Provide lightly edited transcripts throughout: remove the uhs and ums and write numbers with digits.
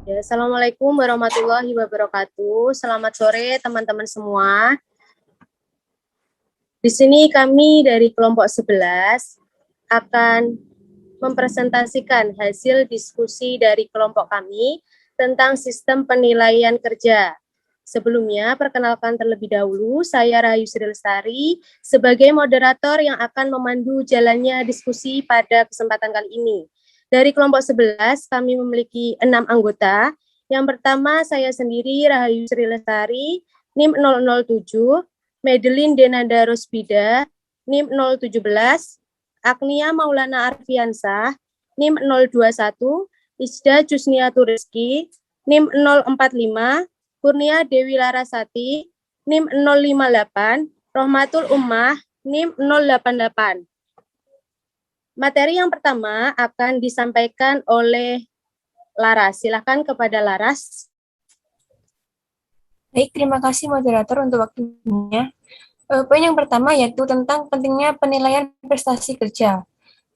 Ya, Assalamualaikum warahmatullahi wabarakatuh. Selamat sore teman-teman semua. Di sini kami dari kelompok 11 akan mempresentasikan hasil diskusi dari kelompok kami tentang sistem penilaian kerja. Sebelumnya, perkenalkan terlebih dahulu, saya Rahayu Sri Lestari sebagai moderator yang akan memandu jalannya diskusi pada kesempatan kali ini. Dari kelompok 11, kami memiliki 6 anggota. Yang pertama, saya sendiri, Rahayu Sri Lestari, NIM 007, Madeline Denanda Rosbida, NIM 017, Agnia Maulana Arfiansah, NIM 021, Isda Jusnia Turiski, NIM 045, Kurnia Dewi Larasati, NIM 058, Rohmatul Ummah, NIM 088. Materi yang pertama akan disampaikan oleh Laras. Silakan kepada Laras. Baik, terima kasih moderator untuk waktunya. Poin yang pertama yaitu tentang pentingnya penilaian prestasi kerja.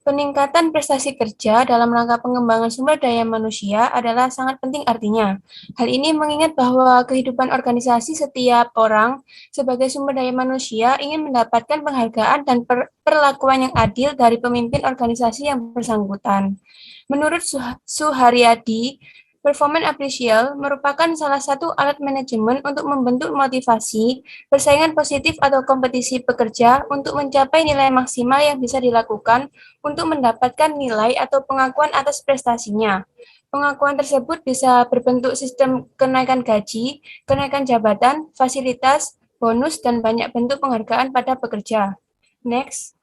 Peningkatan prestasi kerja dalam rangka pengembangan sumber daya manusia adalah sangat penting artinya. Hal ini mengingat bahwa kehidupan organisasi setiap orang sebagai sumber daya manusia ingin mendapatkan penghargaan dan perlakuan yang adil dari pemimpin organisasi yang bersangkutan. Menurut Suharyadi, performance appraisal merupakan salah satu alat manajemen untuk membentuk motivasi, persaingan positif atau kompetisi pekerja untuk mencapai nilai maksimal yang bisa dilakukan untuk mendapatkan nilai atau pengakuan atas prestasinya. Pengakuan tersebut bisa berbentuk sistem kenaikan gaji, kenaikan jabatan, fasilitas, bonus, dan banyak bentuk penghargaan pada pekerja. Next.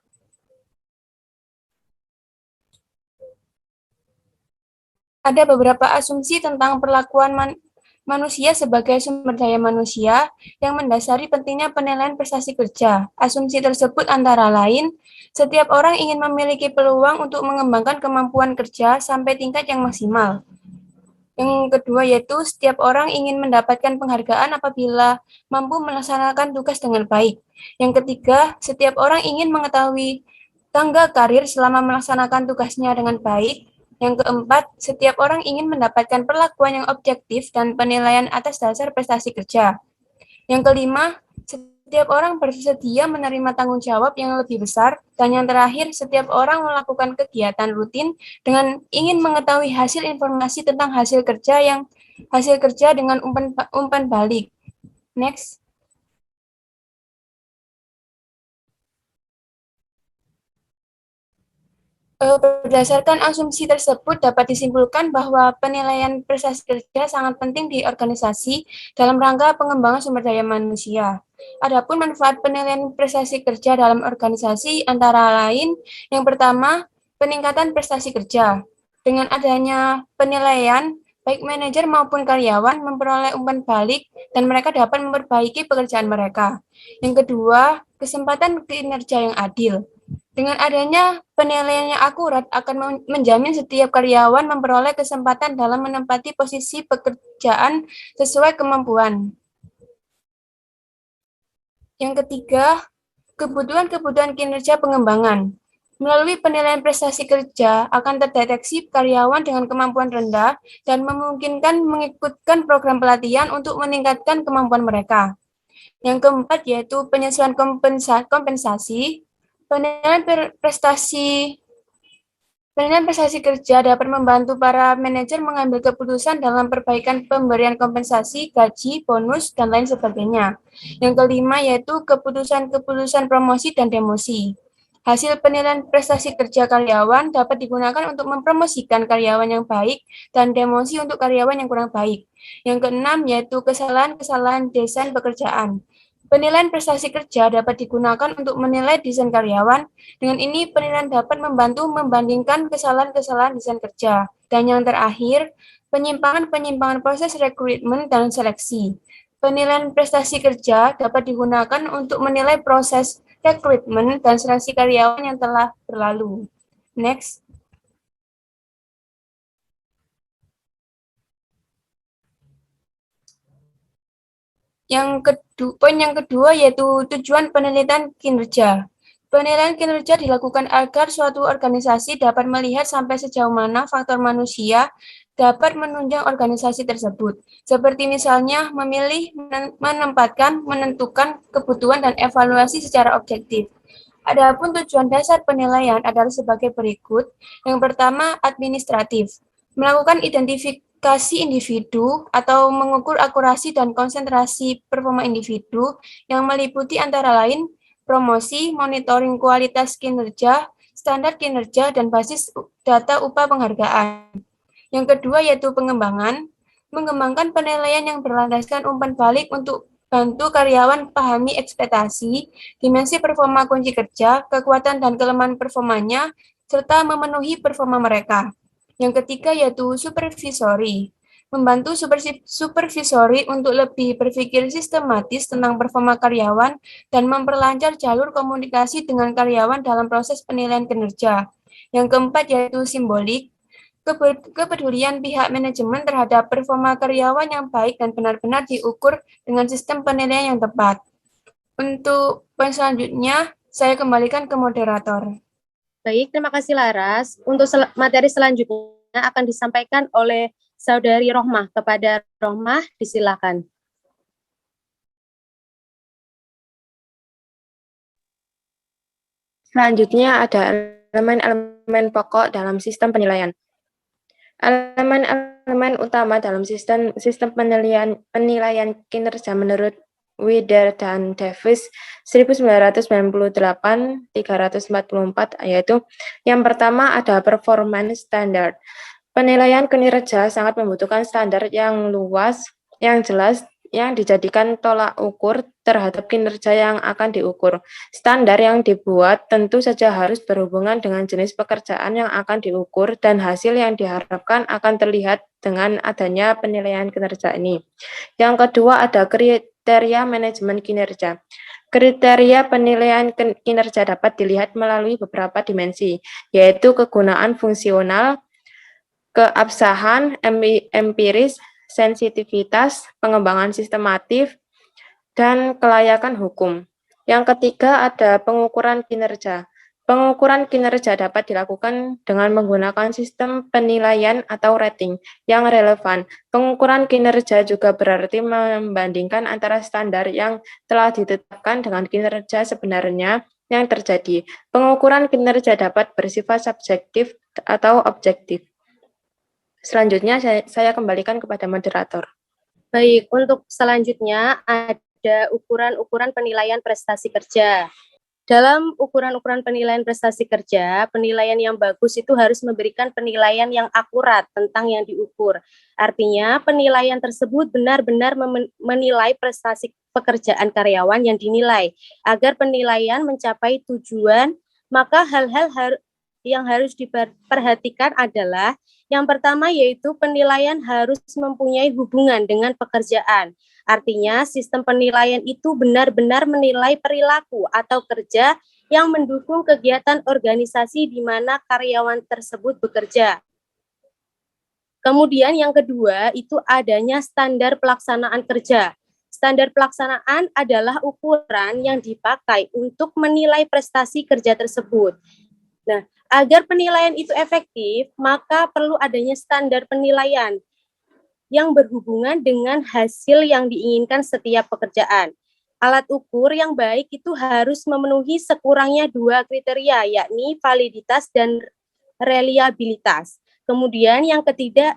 Ada beberapa asumsi tentang perlakuan manusia sebagai sumber daya manusia yang mendasari pentingnya penilaian prestasi kerja. Asumsi tersebut antara lain, setiap orang ingin memiliki peluang untuk mengembangkan kemampuan kerja sampai tingkat yang maksimal. Yang kedua yaitu setiap orang ingin mendapatkan penghargaan apabila mampu melaksanakan tugas dengan baik. Yang ketiga, setiap orang ingin mengetahui tangga karir selama melaksanakan tugasnya dengan baik. Yang keempat, setiap orang ingin mendapatkan perlakuan yang objektif dan penilaian atas dasar prestasi kerja. Yang kelima, setiap orang bersedia menerima tanggung jawab yang lebih besar. Dan yang terakhir, setiap orang melakukan kegiatan rutin dengan ingin mengetahui hasil informasi tentang hasil kerja dengan umpan balik. Next. Berdasarkan asumsi tersebut, dapat disimpulkan bahwa penilaian prestasi kerja sangat penting di organisasi dalam rangka pengembangan sumber daya manusia. Adapun manfaat penilaian prestasi kerja dalam organisasi antara lain, yang pertama, peningkatan prestasi kerja. Dengan adanya penilaian, baik manajer maupun karyawan memperoleh umpan balik dan mereka dapat memperbaiki pekerjaan mereka. Yang kedua, kesempatan kinerja yang adil. Dengan adanya penilaian yang akurat akan menjamin setiap karyawan memperoleh kesempatan dalam menempati posisi pekerjaan sesuai kemampuan. Yang ketiga, kebutuhan-kebutuhan kinerja pengembangan. Melalui penilaian prestasi kerja akan terdeteksi karyawan dengan kemampuan rendah dan memungkinkan mengikutkan program pelatihan untuk meningkatkan kemampuan mereka. Yang keempat yaitu penyesuaian kompensasi. Penilaian prestasi kerja dapat membantu para manajer mengambil keputusan dalam perbaikan pemberian kompensasi, gaji, bonus, dan lain sebagainya. Yang kelima yaitu keputusan-keputusan promosi dan demosi. Hasil penilaian prestasi kerja karyawan dapat digunakan untuk mempromosikan karyawan yang baik dan demosi untuk karyawan yang kurang baik. Yang keenam yaitu kesalahan-kesalahan desain pekerjaan. Penilaian prestasi kerja dapat digunakan untuk menilai desain karyawan. Dengan ini, penilaian dapat membantu membandingkan kesalahan-kesalahan desain kerja. Dan yang terakhir, penyimpangan-penyimpangan proses rekrutmen dan seleksi. Penilaian prestasi kerja dapat digunakan untuk menilai proses rekrutmen dan seleksi karyawan yang telah berlalu. Next. Poin yang kedua yaitu tujuan penelitian kinerja. Penilaian kinerja dilakukan agar suatu organisasi dapat melihat sampai sejauh mana faktor manusia dapat menunjang organisasi tersebut, seperti misalnya memilih, menempatkan, menentukan kebutuhan dan evaluasi secara objektif. Adapun tujuan dasar penilaian adalah sebagai berikut. Yang pertama, administratif. Melakukan identifikasi individu atau mengukur akurasi dan konsentrasi performa individu yang meliputi antara lain promosi, monitoring kualitas kinerja, standar kinerja, dan basis data upah penghargaan. Yang kedua yaitu pengembangan, mengembangkan penilaian yang berlandaskan umpan balik untuk bantu karyawan pahami ekspektasi, dimensi performa kunci kerja, kekuatan dan kelemahan performanya, serta memenuhi performa mereka. Yang ketiga yaitu supervisory, membantu supervisori untuk lebih berpikir sistematis tentang performa karyawan dan memperlancar jalur komunikasi dengan karyawan dalam proses penilaian kinerja. Yang keempat yaitu simbolik, kepedulian pihak manajemen terhadap performa karyawan yang baik dan benar-benar diukur dengan sistem penilaian yang tepat. Untuk poin selanjutnya, saya kembalikan ke moderator. Baik, terima kasih Laras. Untuk materi selanjutnya akan disampaikan oleh Saudari Rohmah. Kepada Rohmah, disilakan. Selanjutnya ada elemen-elemen pokok dalam sistem penilaian. Elemen-elemen utama dalam sistem penilaian kinerja menurut Wider dan Davis 1998-344, yaitu yang pertama ada performance standard. Penilaian kinerja sangat membutuhkan standar yang luas, yang jelas, yang dijadikan tolak ukur terhadap kinerja yang akan diukur. Standar yang dibuat tentu saja harus berhubungan dengan jenis pekerjaan yang akan diukur dan hasil yang diharapkan akan terlihat dengan adanya penilaian kinerja ini. Yang kedua ada kriteria manajemen kinerja. Kriteria penilaian kinerja dapat dilihat melalui beberapa dimensi, yaitu kegunaan fungsional, keabsahan, empiris, sensitivitas, pengembangan sistematif, dan kelayakan hukum. Yang ketiga ada pengukuran kinerja. Pengukuran kinerja dapat dilakukan dengan menggunakan sistem penilaian atau rating yang relevan. Pengukuran kinerja juga berarti membandingkan antara standar yang telah ditetapkan dengan kinerja sebenarnya yang terjadi. Pengukuran kinerja dapat bersifat subjektif atau objektif. Selanjutnya saya kembalikan kepada moderator. Baik, untuk selanjutnya ada ukuran-ukuran penilaian prestasi kerja. Dalam ukuran-ukuran penilaian prestasi kerja, penilaian yang bagus itu harus memberikan penilaian yang akurat tentang yang diukur. Artinya, penilaian tersebut benar-benar menilai prestasi pekerjaan karyawan yang dinilai. Agar penilaian mencapai tujuan, maka hal-hal yang harus diperhatikan adalah yang pertama yaitu penilaian harus mempunyai hubungan dengan pekerjaan. Artinya sistem penilaian itu benar-benar menilai perilaku atau kerja yang mendukung kegiatan organisasi di mana karyawan tersebut bekerja. Kemudian yang kedua itu adanya standar pelaksanaan kerja. Standar pelaksanaan adalah ukuran yang dipakai untuk menilai prestasi kerja tersebut. Nah, agar penilaian itu efektif, maka perlu adanya standar penilaian yang berhubungan dengan hasil yang diinginkan setiap pekerjaan. Alat ukur yang baik itu harus memenuhi sekurangnya 2 kriteria, yakni validitas dan reliabilitas. Kemudian yang ketiga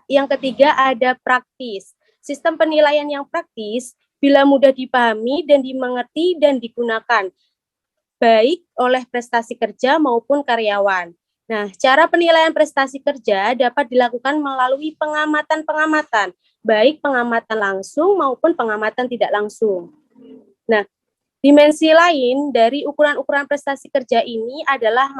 ada praktis. Sistem penilaian yang praktis bila mudah dipahami dan dimengerti dan digunakan baik oleh prestasi kerja maupun karyawan. Nah, cara penilaian prestasi kerja dapat dilakukan melalui pengamatan-pengamatan, baik pengamatan langsung maupun pengamatan tidak langsung. Nah, dimensi lain dari ukuran-ukuran prestasi kerja ini adalah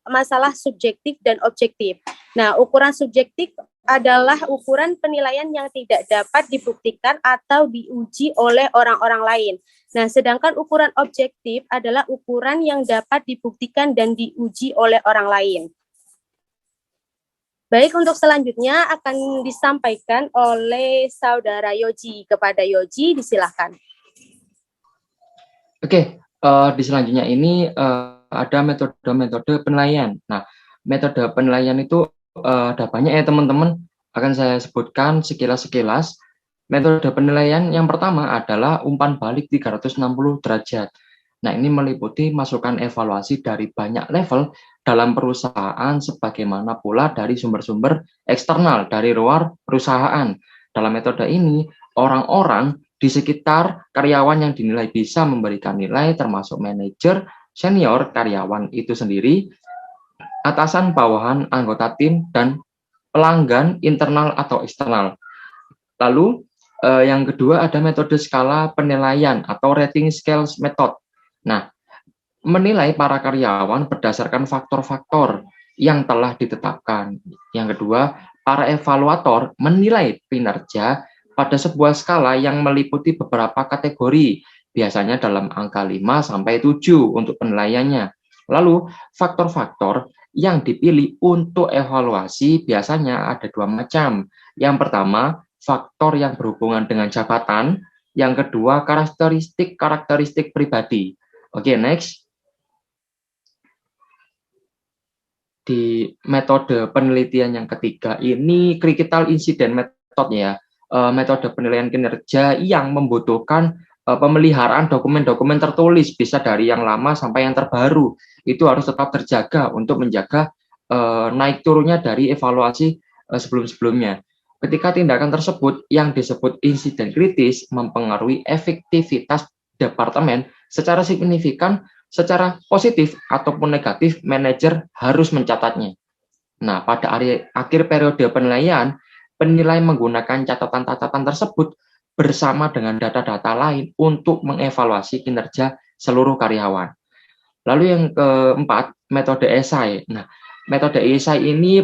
masalah subjektif dan objektif. Nah, ukuran subjektif adalah ukuran penilaian yang tidak dapat dibuktikan atau diuji oleh orang-orang lain. Nah, sedangkan ukuran objektif adalah ukuran yang dapat dibuktikan dan diuji oleh orang lain. Baik, untuk selanjutnya akan disampaikan oleh Saudara Yoji. Kepada Yoji, disilakan. Oke, di selanjutnya ini ada metode-metode penilaian. Nah, metode penilaian itu ada banyak ya teman-teman, akan saya sebutkan sekilas-sekilas. Metode penilaian yang pertama adalah umpan balik 360 derajat. Nah, ini meliputi masukan evaluasi dari banyak level dalam perusahaan, sebagaimana pula dari sumber-sumber eksternal dari luar perusahaan. Dalam metode ini, orang-orang di sekitar karyawan yang dinilai bisa memberikan nilai, termasuk manajer, senior, karyawan itu sendiri, atasan, bawahan, anggota tim, dan pelanggan internal atau eksternal. Lalu, yang kedua ada metode skala penilaian atau rating scales method. Nah, menilai para karyawan berdasarkan faktor-faktor yang telah ditetapkan. Yang kedua, para evaluator menilai kinerja pada sebuah skala yang meliputi beberapa kategori, biasanya dalam angka 5 sampai 7 untuk penilaiannya. Lalu, faktor-faktor yang dipilih untuk evaluasi biasanya ada dua macam. Yang pertama, faktor yang berhubungan dengan jabatan. Yang kedua, karakteristik pribadi. Oke, next. Di metode penelitian yang ketiga ini critical incident method ya, metode penilaian kinerja yang membutuhkan pemeliharaan dokumen-dokumen tertulis, bisa dari yang lama sampai yang terbaru. Itu harus tetap terjaga untuk menjaga naik turunnya dari evaluasi sebelum-sebelumnya. Ketika tindakan tersebut yang disebut insiden kritis mempengaruhi efektivitas departemen secara signifikan, secara positif ataupun negatif, manajer harus mencatatnya. Nah, pada akhir periode penilaian, penilai menggunakan catatan-catatan tersebut bersama dengan data-data lain untuk mengevaluasi kinerja seluruh karyawan. Lalu yang keempat, metode esai. Nah, metode esai ini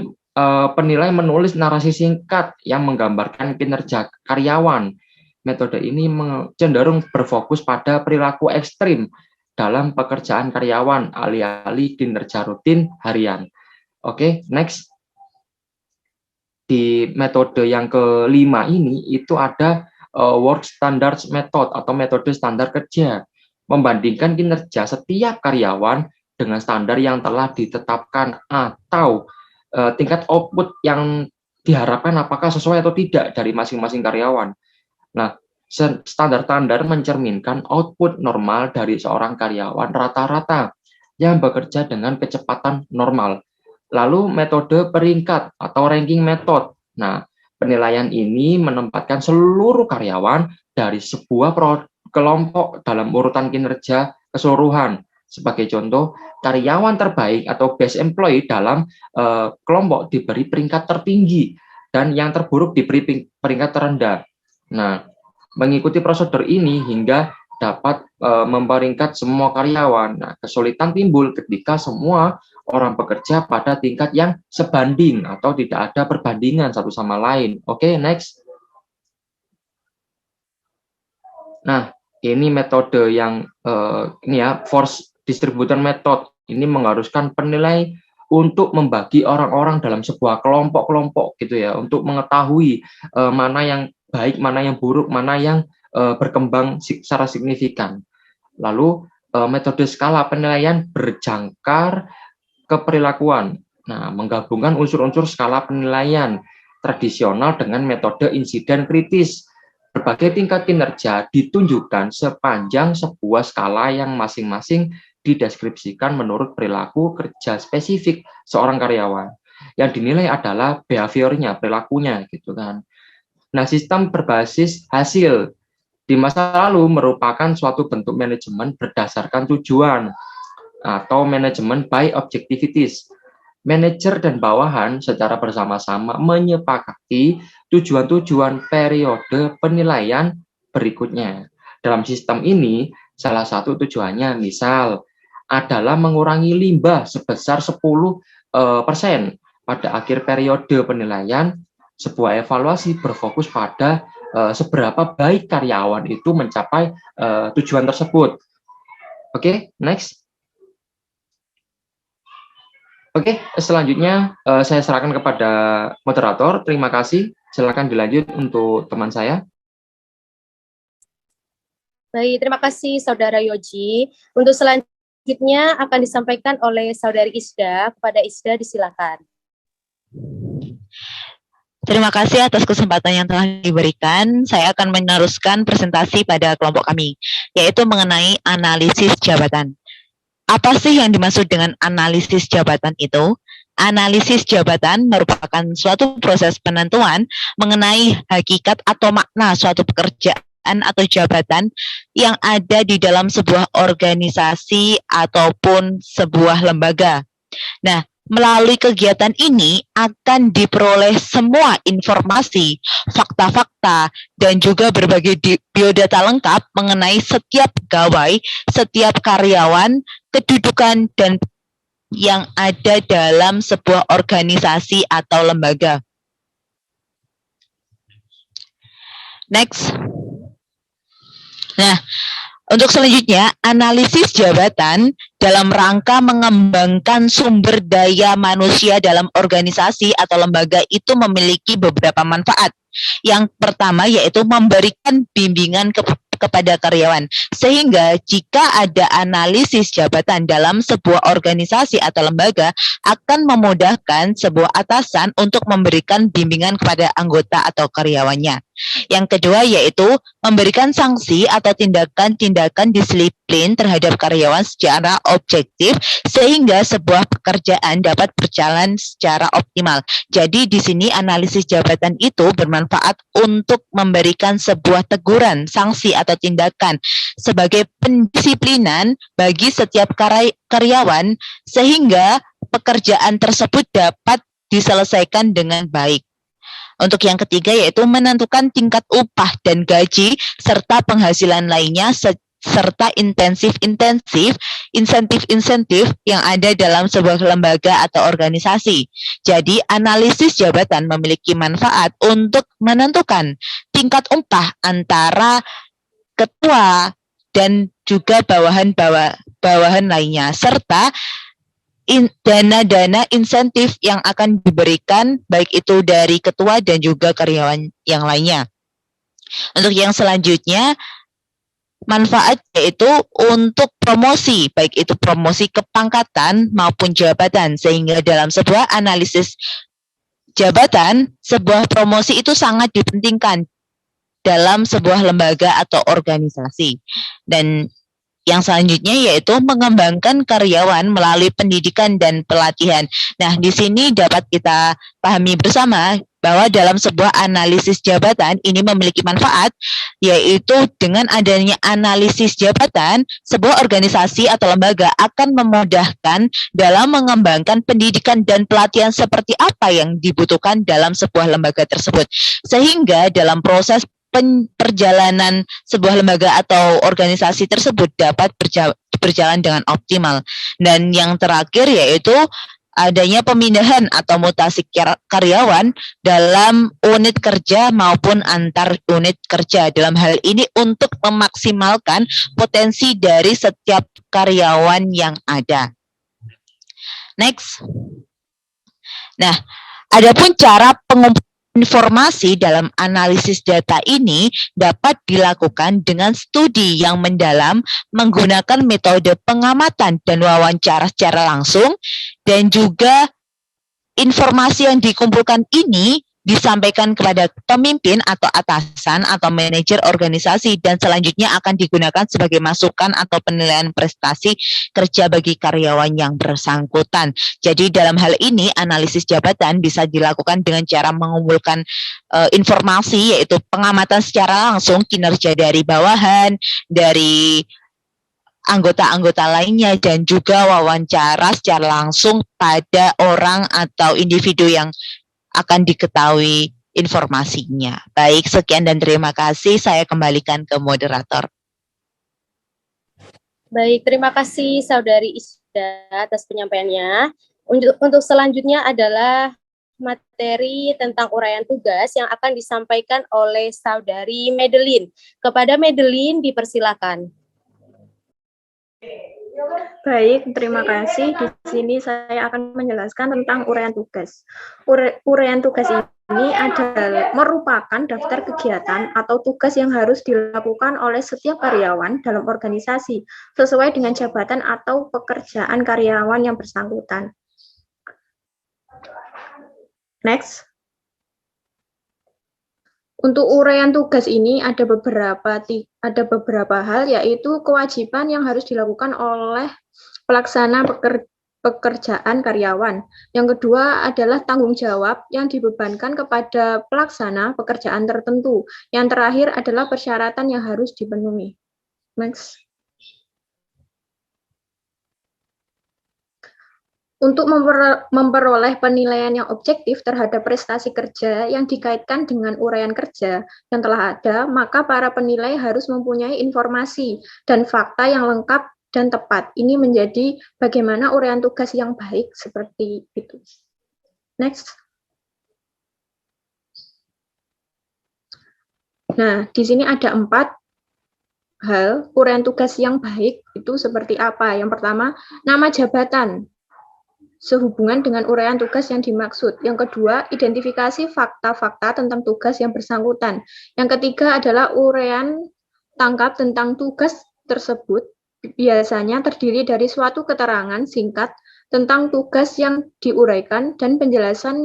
penilai menulis narasi singkat yang menggambarkan kinerja karyawan. Metode ini cenderung berfokus pada perilaku ekstrim dalam pekerjaan karyawan, alih-alih kinerja rutin harian. Oke, next. Di metode yang kelima ini, itu ada work standards method atau metode standar kerja. Membandingkan kinerja setiap karyawan dengan standar yang telah ditetapkan atau tingkat output yang diharapkan apakah sesuai atau tidak dari masing-masing karyawan. Nah, standar-standar mencerminkan output normal dari seorang karyawan rata-rata yang bekerja dengan kecepatan normal. Lalu metode peringkat atau ranking method. Nah, penilaian ini menempatkan seluruh karyawan dari sebuah kelompok dalam urutan kinerja keseluruhan. Sebagai contoh, karyawan terbaik atau best employee dalam kelompok diberi peringkat tertinggi dan yang terburuk diberi peringkat terendah. Nah, mengikuti prosedur ini hingga dapat memperingkat semua karyawan. Nah, kesulitan timbul ketika semua orang bekerja pada tingkat yang sebanding atau tidak ada perbandingan satu sama lain. Oke, next. Nah, ini metode yang ini ya, force distributor method. Ini mengharuskan penilai untuk membagi orang-orang dalam sebuah kelompok-kelompok gitu ya, untuk mengetahui mana yang baik, mana yang buruk, mana yang berkembang secara signifikan. Lalu metode skala penilaian berjangkar keperilakuan. Nah, menggabungkan unsur-unsur skala penilaian tradisional dengan metode insiden kritis. Berbagai tingkat kinerja ditunjukkan sepanjang sebuah skala yang masing-masing dideskripsikan menurut perilaku kerja spesifik seorang karyawan. Yang dinilai adalah behaviornya, perilakunya gitu kan. Nah, sistem berbasis hasil di masa lalu merupakan suatu bentuk manajemen berdasarkan tujuan atau manajemen by objectivities. Manajer dan bawahan secara bersama-sama menyepakati tujuan-tujuan periode penilaian berikutnya. Dalam sistem ini, salah satu tujuannya misal adalah mengurangi limbah sebesar 10% pada akhir periode penilaian. Sebuah evaluasi berfokus pada seberapa baik karyawan itu mencapai tujuan tersebut. Oke, next. Oke, selanjutnya saya serahkan kepada moderator. Terima kasih. Silakan dilanjut untuk teman saya. Baik, terima kasih Saudara Yoji. Untuk selanjutnya Selanjutnya akan disampaikan oleh Saudari Isda. Kepada Isda disilakan. Terima kasih atas kesempatan yang telah diberikan. Saya akan meneruskan presentasi pada kelompok kami, yaitu mengenai analisis jabatan. Apa sih yang dimaksud dengan analisis jabatan itu? Analisis jabatan merupakan suatu proses penentuan mengenai hakikat atau makna suatu pekerjaan atau jabatan yang ada di dalam sebuah organisasi ataupun sebuah lembaga. Nah, melalui kegiatan ini akan diperoleh semua informasi, fakta-fakta, dan juga berbagai biodata lengkap mengenai setiap pegawai, setiap karyawan, kedudukan, dan yang ada dalam sebuah organisasi atau lembaga. Next. Nah, untuk selanjutnya, analisis jabatan dalam rangka mengembangkan sumber daya manusia dalam organisasi atau lembaga itu memiliki beberapa manfaat. Yang pertama yaitu memberikan bimbingan kepada karyawan. Sehingga jika ada analisis jabatan dalam sebuah organisasi atau lembaga akan memudahkan sebuah atasan untuk memberikan bimbingan kepada anggota atau karyawannya. Yang kedua yaitu memberikan sanksi atau tindakan-tindakan disiplin terhadap karyawan secara objektif sehingga sebuah pekerjaan dapat berjalan secara optimal. Jadi di sini analisis jabatan itu bermanfaat untuk memberikan sebuah teguran, sanksi atau tindakan sebagai pendisiplinan bagi setiap karyawan sehingga pekerjaan tersebut dapat diselesaikan dengan baik. Untuk yang ketiga yaitu menentukan tingkat upah dan gaji serta penghasilan lainnya serta insentif-insentif yang ada dalam sebuah lembaga atau organisasi. Jadi analisis jabatan memiliki manfaat untuk menentukan tingkat upah antara ketua dan juga bawahan lainnya serta dana-dana insentif yang akan diberikan baik itu dari ketua dan juga karyawan yang lainnya. Untuk yang selanjutnya, manfaat yaitu untuk promosi, baik itu promosi kepangkatan maupun jabatan, sehingga dalam sebuah analisis jabatan, sebuah promosi itu sangat dipentingkan dalam sebuah lembaga atau organisasi. Dan yang selanjutnya yaitu mengembangkan karyawan melalui pendidikan dan pelatihan. Nah, di sini dapat kita pahami bersama bahwa dalam sebuah analisis jabatan ini memiliki manfaat, yaitu dengan adanya analisis jabatan, sebuah organisasi atau lembaga akan memudahkan dalam mengembangkan pendidikan dan pelatihan seperti apa yang dibutuhkan dalam sebuah lembaga tersebut. Sehingga dalam proses perjalanan sebuah lembaga atau organisasi tersebut dapat berjalan dengan optimal. Dan yang terakhir yaitu adanya pemindahan atau mutasi karyawan dalam unit kerja maupun antar unit kerja. Dalam hal ini untuk memaksimalkan potensi dari setiap karyawan yang ada. Next. Nah, adapun cara pengumpulan informasi dalam analisis data ini dapat dilakukan dengan studi yang mendalam menggunakan metode pengamatan dan wawancara secara langsung, dan juga informasi yang dikumpulkan ini disampaikan kepada pemimpin atau atasan atau manajer organisasi dan selanjutnya akan digunakan sebagai masukan atau penilaian prestasi kerja bagi karyawan yang bersangkutan. Jadi dalam hal ini analisis jabatan bisa dilakukan dengan cara mengumpulkan informasi yaitu pengamatan secara langsung kinerja dari bawahan, dari anggota-anggota lainnya dan juga wawancara secara langsung pada orang atau individu yang akan diketahui informasinya. Baik, sekian dan terima kasih. Saya kembalikan ke moderator. Baik, terima kasih Saudari Isda atas penyampaiannya. Untuk selanjutnya adalah materi tentang uraian tugas yang akan disampaikan oleh Saudari Madeline. Kepada Madeline dipersilakan. Baik, terima kasih. Di sini saya akan menjelaskan tentang uraian tugas. Uraian tugas ini adalah merupakan daftar kegiatan atau tugas yang harus dilakukan oleh setiap karyawan dalam organisasi sesuai dengan jabatan atau pekerjaan karyawan yang bersangkutan. Next. Untuk uraian tugas ini ada beberapa hal, yaitu kewajiban yang harus dilakukan oleh pelaksana pekerjaan karyawan. Yang kedua adalah tanggung jawab yang dibebankan kepada pelaksana pekerjaan tertentu. Yang terakhir adalah persyaratan yang harus dipenuhi. Next. Untuk memperoleh penilaian yang objektif terhadap prestasi kerja yang dikaitkan dengan uraian kerja yang telah ada, maka para penilai harus mempunyai informasi dan fakta yang lengkap dan tepat. Ini menjadi bagaimana uraian tugas yang baik seperti itu. Next. Nah, di sini ada 4 hal uraian tugas yang baik itu seperti apa. Yang pertama, nama jabatan sehubungan dengan uraian tugas yang dimaksud. Yang kedua, identifikasi fakta-fakta tentang tugas yang bersangkutan. Yang ketiga adalah uraian tangkap tentang tugas tersebut. Biasanya terdiri dari suatu keterangan singkat tentang tugas yang diuraikan dan penjelasan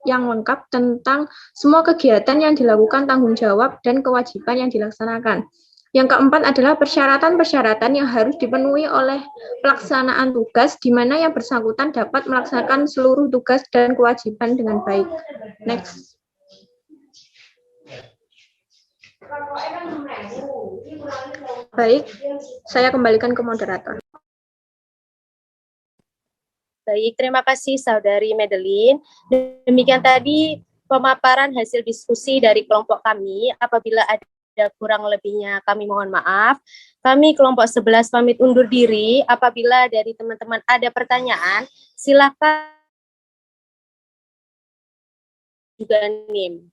yang lengkap tentang semua kegiatan yang dilakukan, tanggung jawab, dan kewajiban yang dilaksanakan. Yang keempat adalah persyaratan-persyaratan yang harus dipenuhi oleh pelaksanaan tugas, di mana yang bersangkutan dapat melaksanakan seluruh tugas dan kewajiban dengan baik. Next. Baik, saya kembalikan ke moderator. Baik, terima kasih Saudari Madeline. Demikian tadi pemaparan hasil diskusi dari kelompok kami. Apabila ada kurang lebihnya kami mohon maaf. Kami kelompok 11 pamit undur diri. Apabila dari teman-teman ada pertanyaan, silakan juga NIM.